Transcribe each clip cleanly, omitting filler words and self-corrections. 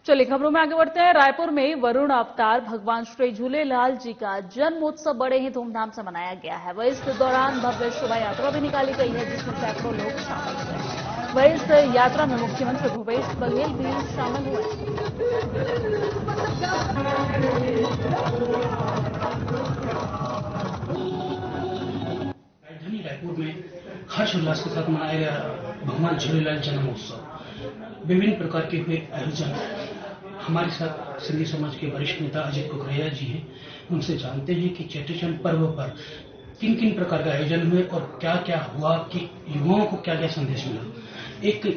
चलिए खबरों में आगे बढ़ते हैं। रायपुर में वरुण अवतार भगवान श्री झूलेलाल जी का जन्मोत्सव बड़े ही धूमधाम से मनाया गया है। वहीं इस दौरान भव्य शोभा यात्रा भी निकाली गई है, जिसमें सैकड़ों लोग शामिल हुए। वहीं इस यात्रा में मुख्यमंत्री भूपेश बघेल भी शामिल हुए। राजधानी रायपुर में हर्षोल्लास के साथ मनाया गया भगवान झूलेलाल जन्मोत्सव। विभिन्न प्रकार के हुए आयोजन। हमारे साथ सिंधी समाज के वरिष्ठ नेता अजित कुकरेजा जी हैं। उनसे जानते हैं कि चेटीचंड पर्व पर किन किन प्रकार का आयोजन हुए और क्या क्या हुआ, कि युवाओं को क्या क्या संदेश मिला। एक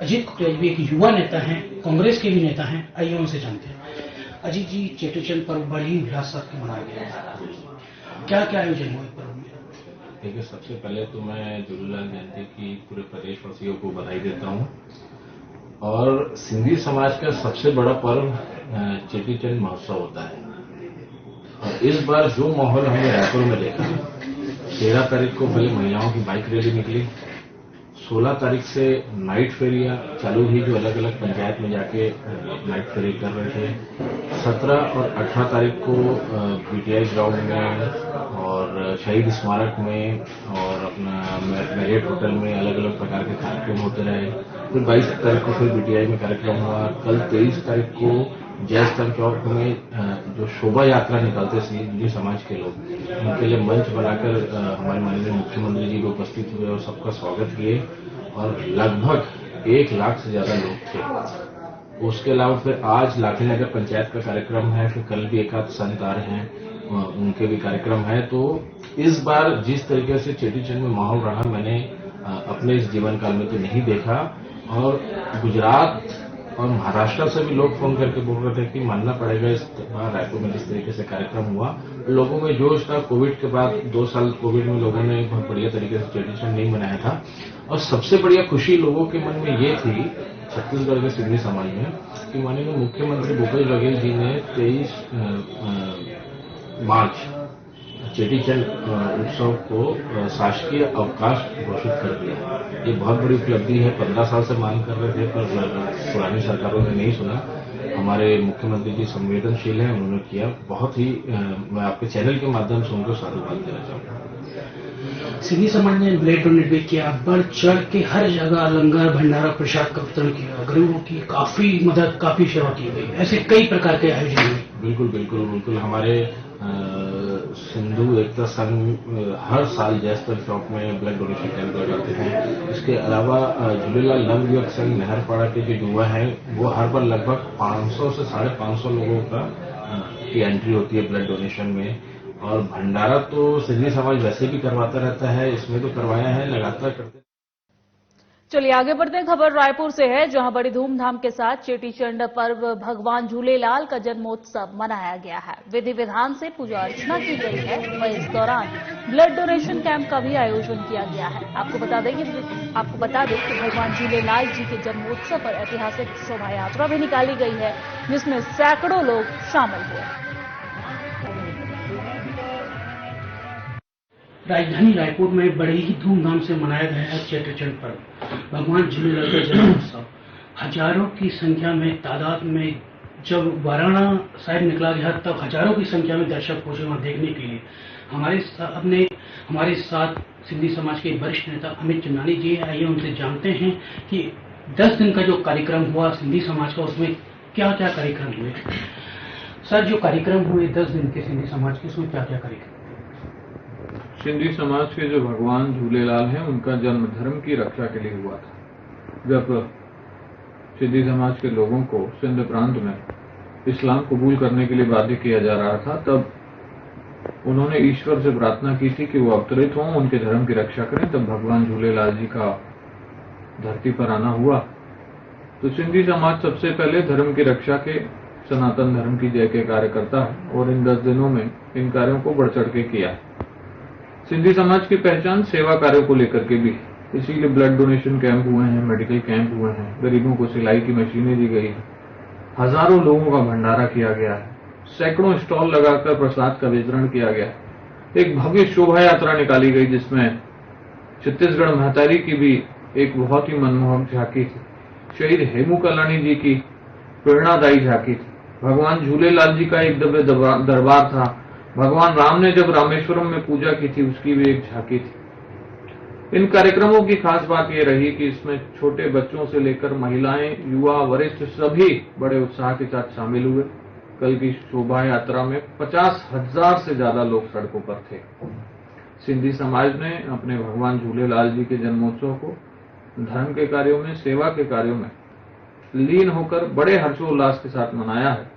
अजित कुकरेजा भी एक युवा नेता हैं, कांग्रेस के भी नेता हैं। आइए उनसे जानते हैं। अजित जी, चेटीचंड पर्व बड़ी उल्लास से मनाया गया है, क्या क्या आयोजन हुए पर्व में? देखिए, सबसे पहले तो मैं झूलेलाल जयंती की पूरे प्रदेशवासियों को बधाई देता हूं। और सिंधी समाज का सबसे बड़ा पर्व चेटीचंड महोत्सव होता है। और इस बार जो माहौल हमने रायपुर में देखा, 13 तारीख को पहले महिलाओं की बाइक रैली निकली, 16 तारीख से नाइट फेरियां चालू हुई जो अलग अलग पंचायत में जाके नाइट फेरी कर रहे थे। 17 और 18 तारीख को पीटीआई ग्राउंड में और शहीद स्मारक में और अपना मैरियट होटल में अलग अलग प्रकार के कार्यक्रम होते रहे। फिर 22 तारीख को फिर बीटीआई में कार्यक्रम हुआ। कल 23 तारीख को जयस्थल चौक में जो शोभा यात्रा निकालते सिंधी समाज के लोग, उनके लिए मंच बनाकर हमारे माननीय मुख्यमंत्री जी को उपस्थित हुए और सबका स्वागत किए। और लगभग 1 लाख से ज्यादा लोग थे। उसके अलावा फिर आज लाठीनगर पंचायत का कार्यक्रम है, फिर कल भी एक आध संत आ रहे हैं, उनके भी कार्यक्रम है। तो इस बार जिस तरीके से चेटीचंड में माहौल रहा, मैंने अपने इस जीवन काल में तो नहीं देखा। और गुजरात और महाराष्ट्र से भी लोग फोन करके बोल रहे थे कि मानना पड़ेगा इस बार रायपुर में जिस तरीके से कार्यक्रम हुआ, लोगों में जोश था। कोविड के बाद 2 साल कोविड में लोगों ने बहुत बढ़िया तरीके से चेटीचंड नहीं मनाया था। और सबसे बढ़िया खुशी लोगों के मन में ये थी, छत्तीसगढ़ के सिंधी समाज में, कि माननीय मुख्यमंत्री भूपेश बघेल जी ने 23 मार्च चेटीचंद उत्सव को शासकीय अवकाश घोषित कर दिया। ये बहुत बड़ी उपलब्धि है। 15 साल से मांग कर रहे थे, पर पुरानी सरकारों ने नहीं सुना। हमारे मुख्यमंत्री जी संवेदनशील हैं, उन्होंने किया। बहुत ही मैं आपके चैनल के माध्यम से उनको साधुवाद देना चाहूँगा। सिंधी समाज ने ब्लड डोनेट भी किया, बढ़ चढ़ के हर जगह लंगर भंडारा प्रसाद का वितरण किया, गरीबों की काफी मदद, काफी सेवा की गई। ऐसे कई प्रकार के आयोजन हुए। बिल्कुल बिल्कुल बिल्कुल। हमारे सिंधु एकता संघ हर साल जयस्थल चौक में ब्लड डोनेशन कैंप लगाते हैं। इसके अलावा झूलेलाल नवयुवक संघ नहरपाड़ा के जो युवा हैं, वो हर बार लगभग 500 से 550 लोगों की एंट्री होती है ब्लड डोनेशन में। और भंडारा तो सिंधी समाज वैसे भी करवाता रहता है, इसमें तो करवाया है, लगातार करते। चलिए आगे बढ़ते हैं। खबर रायपुर से है, जहां बड़ी धूमधाम के साथ चेटीचंड पर्व भगवान झूलेलाल का जन्मोत्सव मनाया गया है। विधि विधान से पूजा अर्चना की गई है। वहीं इस दौरान ब्लड डोनेशन कैंप का भी आयोजन किया गया है। आपको बता दें कि भगवान झूलेलाल जी के जन्मोत्सव पर ऐतिहासिक शोभा यात्रा भी निकाली गई है, जिसमें सैकड़ों लोग शामिल हुए। राजधानी रायपुर में बड़े ही धूमधाम से मनाया गया है चेटीचंड पर्व भगवान झूलेलाल का जन्मोत्सव। हजारों की संख्या में तादाद में जब वाराणा साहिब निकला गया, तब हजारों की संख्या में दर्शक पहुंचे वहां देखने के लिए। हमारे साथ सिंधी समाज के वरिष्ठ नेता अमित चंदानी जी। आइए उनसे जानते हैं कि 10 दिन का जो कार्यक्रम हुआ सिंधी समाज का, उसमें क्या क्या कार्यक्रम हुए। सर, जो कार्यक्रम हुए 10 दिन के सिंधी समाज के, उसमें क्या क्या कार्यक्रम? सिंधी समाज के जो भगवान झूलेलाल हैं, उनका जन्म धर्म की रक्षा के लिए हुआ था। जब सिंधी समाज के लोगों को सिंध प्रांत में इस्लाम कबूल करने के लिए बाध्य किया जा रहा था, तब उन्होंने ईश्वर से प्रार्थना की थी कि वो अवतरित हों, उनके धर्म की रक्षा करें। तब भगवान झूलेलाल जी का धरती पर आना हुआ। तो सिंधी समाज सबसे पहले धर्म की रक्षा के, सनातन धर्म की जय के कार्य करता है और इन 10 दिनों में इन कार्यों को बढ़ चढ़ के किया। सिंधी समाज की पहचान सेवा कार्यों को लेकर के भी, इसीलिए ब्लड डोनेशन कैंप हुए हैं, मेडिकल कैंप हुए हैं, गरीबों को सिलाई की मशीनें दी गई है, हजारों लोगों का भंडारा किया गया है, सैकड़ों स्टॉल लगाकर प्रसाद का वितरण किया गया है। एक भव्य शोभा यात्रा निकाली गई, जिसमें छत्तीसगढ़ महतारी की भी एक बहुत ही मनमोहक झांकी थी। शहीद हेमू कालानी जी की प्रेरणादायी झांकी थी। भगवान झूलेलाल जी का एक दिव्य दरबार था। भगवान राम ने जब रामेश्वरम में पूजा की थी, उसकी भी एक झांकी थी। इन कार्यक्रमों की खास बात यह रही कि इसमें छोटे बच्चों से लेकर महिलाएं, युवा, वरिष्ठ सभी बड़े उत्साह के साथ शामिल हुए। कल की शोभा यात्रा में 50,000 से ज्यादा लोग सड़कों पर थे। सिंधी समाज ने अपने भगवान झूलेलाल जी के जन्मोत्सव को धर्म के कार्यों में, सेवा के कार्यों में लीन होकर बड़े हर्षोल्लास के साथ मनाया है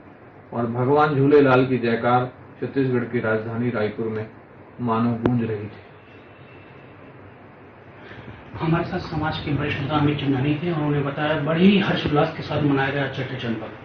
और भगवान झूलेलाल की जयकार छत्तीसगढ़ की राजधानी रायपुर में मानो गूंज रही थी। हमारे साथ समाज के वरिष्ठ नेता अमित चंदानी थे। उन्होंने बताया बड़ी हर्षोल्लास के साथ मनाया गया चेटी चंद पर्व।